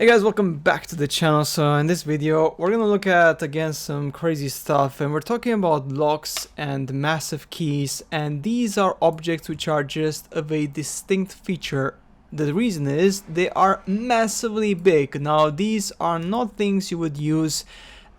Hey guys, welcome back to the channel. So in this video we're gonna look at again some crazy stuff, and we're talking about locks and massive keys, and these are objects which are just of a distinct feature. The reason is they are massively big. Now these are not things you would use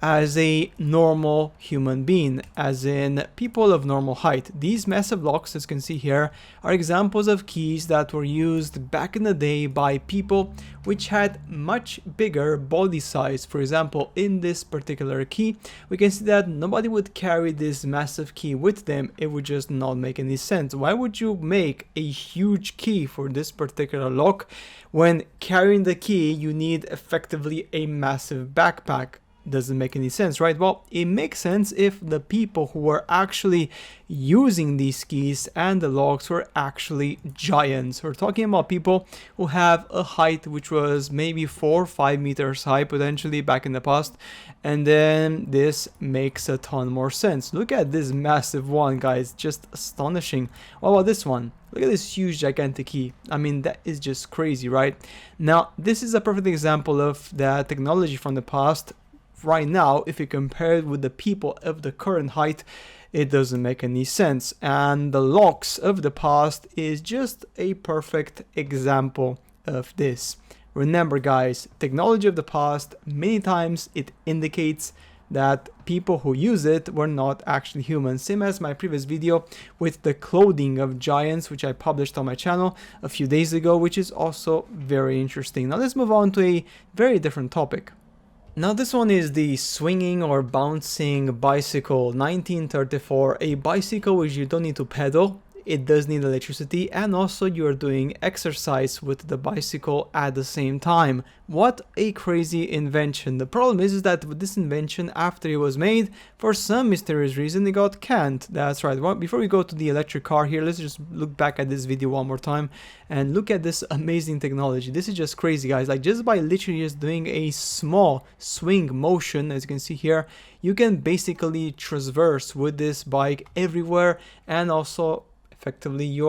as a normal human being, as in people of normal height. These massive locks, as you can see here, are examples of keys that were used back in the day by people which had much bigger body size. For example, in this particular key, we can see that nobody would carry this massive key with them. It would just not make any sense. Why would you make a huge key for this particular lock when carrying the key you need effectively a massive backpack? Doesn't make any sense, right? Well, it makes sense if the people who were actually using these keys and the locks were actually giants. We're talking about people who have a height which was maybe 4 or 5 meters high potentially back in the past, and then this makes a ton more sense. Look at this massive one, guys, just astonishing. What about this one? Look at this huge gigantic key. I mean, that is just crazy, right? Now this is a perfect example of the technology from the past. Right now, if you compare it with the people of the current height, it doesn't make any sense, and the locks of the past is just a perfect example of this. Remember guys, technology of the past, many times it indicates that people who use it were not actually humans, same as my previous video with the clothing of giants, which I published on my channel a few days ago, which is also very interesting. Now let's move on to a very different topic. Now this one is the swinging or bouncing bicycle 1934, a bicycle which you don't need to pedal. It does need electricity, and also you're doing exercise with the bicycle at the same time. What a crazy invention. The problem is that with this invention, after it was made, for some mysterious reason it got canned. That's right. Well, before we go to the electric car here, let's just look back at this video one more time and look at this amazing technology. This is just crazy, guys. Like, just by literally just doing a small swing motion, as you can see here, you can basically traverse with this bike everywhere, and also effectively you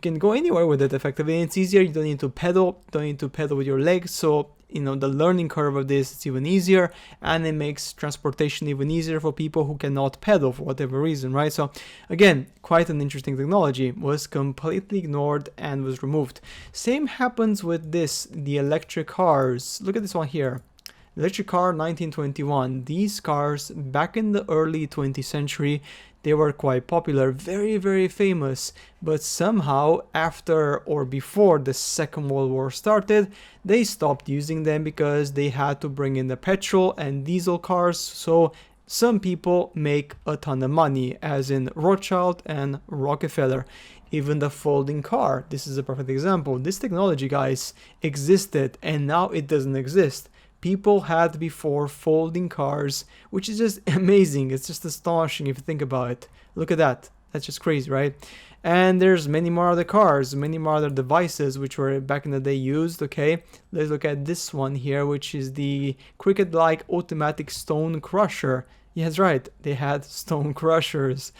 can go anywhere with it effectively, and it's easier. You don't need to pedal, with your legs, so the learning curve of this is even easier, and it makes transportation even easier for people who cannot pedal for whatever reason, right? So again, quite an interesting technology, was completely ignored and was removed. Same happens with the electric cars. Look at this one here. Electric car 1921. These cars back in the early 20th century, they were quite popular, very, very famous, but somehow after or before the Second World War started, they stopped using them because they had to bring in the petrol and diesel cars. So some people make a ton of money, as in Rothschild and Rockefeller. Even the folding car, this is a perfect example. This technology, guys, existed and now it doesn't exist. People had before folding cars, which is just amazing. It's just astonishing if you think about it. Look at that. That's just crazy, right? And there's many more other cars, many more other devices which were back in the day used. Okay, let's look at this one here, which is the cricket-like automatic stone crusher. Yes, right, they had stone crushers.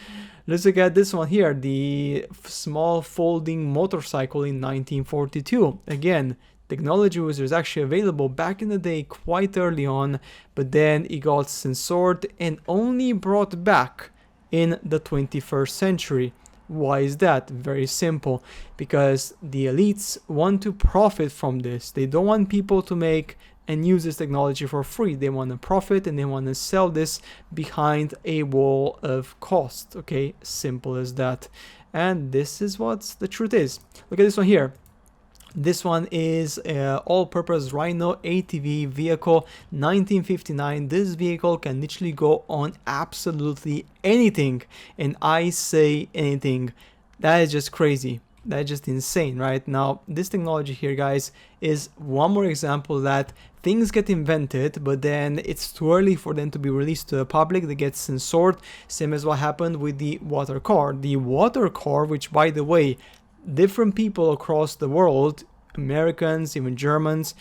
Let's look at this one here, the small folding motorcycle in 1942. Again, technology was actually available back in the day quite early on, but then it got censored and only brought back in the 21st century. Why is that? Very simple. Because the elites want to profit from this. They don't want people to make and use this technology for free. They want to profit, and they want to sell this behind a wall of cost. Okay, simple as that. And this is what the truth is. Look at this one here. This one is all-purpose Rhino ATV vehicle 1959. This vehicle can literally go on absolutely anything, and I say anything. That is just crazy. That's just insane, right? Now this technology here, guys, is one more example that things get invented, but then it's too early for them to be released to the public. They get censored, same as what happened with the water car. The water car, which, by the way, different people across the world, Americans, even Germans,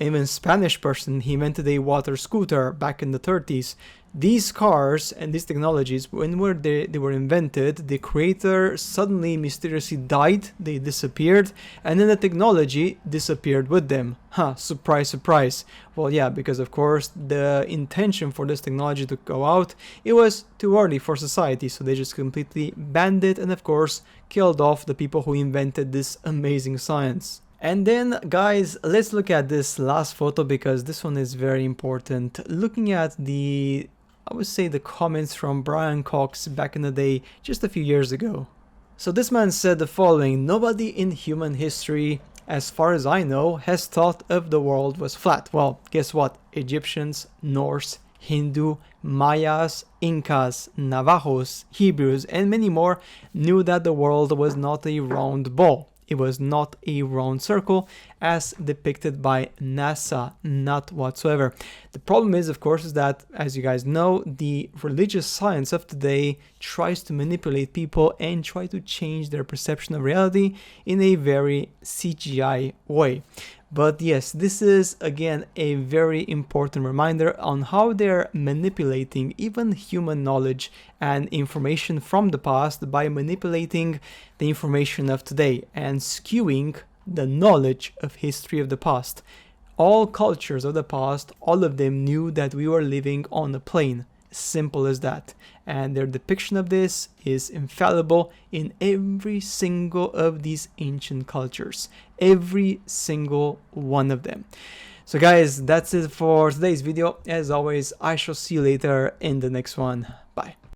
even Spanish person, he invented a water scooter back in the 30s. These cars and these technologies, when they were invented, the creator suddenly mysteriously died, they disappeared, and then the technology disappeared with them. Surprise, surprise. Well, yeah, because of course the intention for this technology to go out, it was too early for society, so they just completely banned it and of course killed off the people who invented this amazing science. And then, guys, let's look at this last photo because this one is very important. Looking at I would say the comments from Brian Cox back in the day, just a few years ago. So this man said the following: nobody in human history, as far as I know, has thought of the world was flat. Well, guess what? Egyptians, Norse, Hindu, Mayas, Incas, Navajos, Hebrews, and many more knew that the world was not a round ball. It was not a round circle as depicted by NASA, not whatsoever. The problem is, of course, is that, as you guys know, the religious science of today tries to manipulate people and try to change their perception of reality in a very CGI way. But yes, this is again a very important reminder on how they're manipulating even human knowledge and information from the past by manipulating the information of today and skewing the knowledge of history of the past. All cultures of the past, all of them knew that we were living on a plane. Simple as that. And their depiction of this is infallible in every single of these ancient cultures. Every single one of them. So guys, that's it for today's video. As always, I shall see you later in the next one. Bye.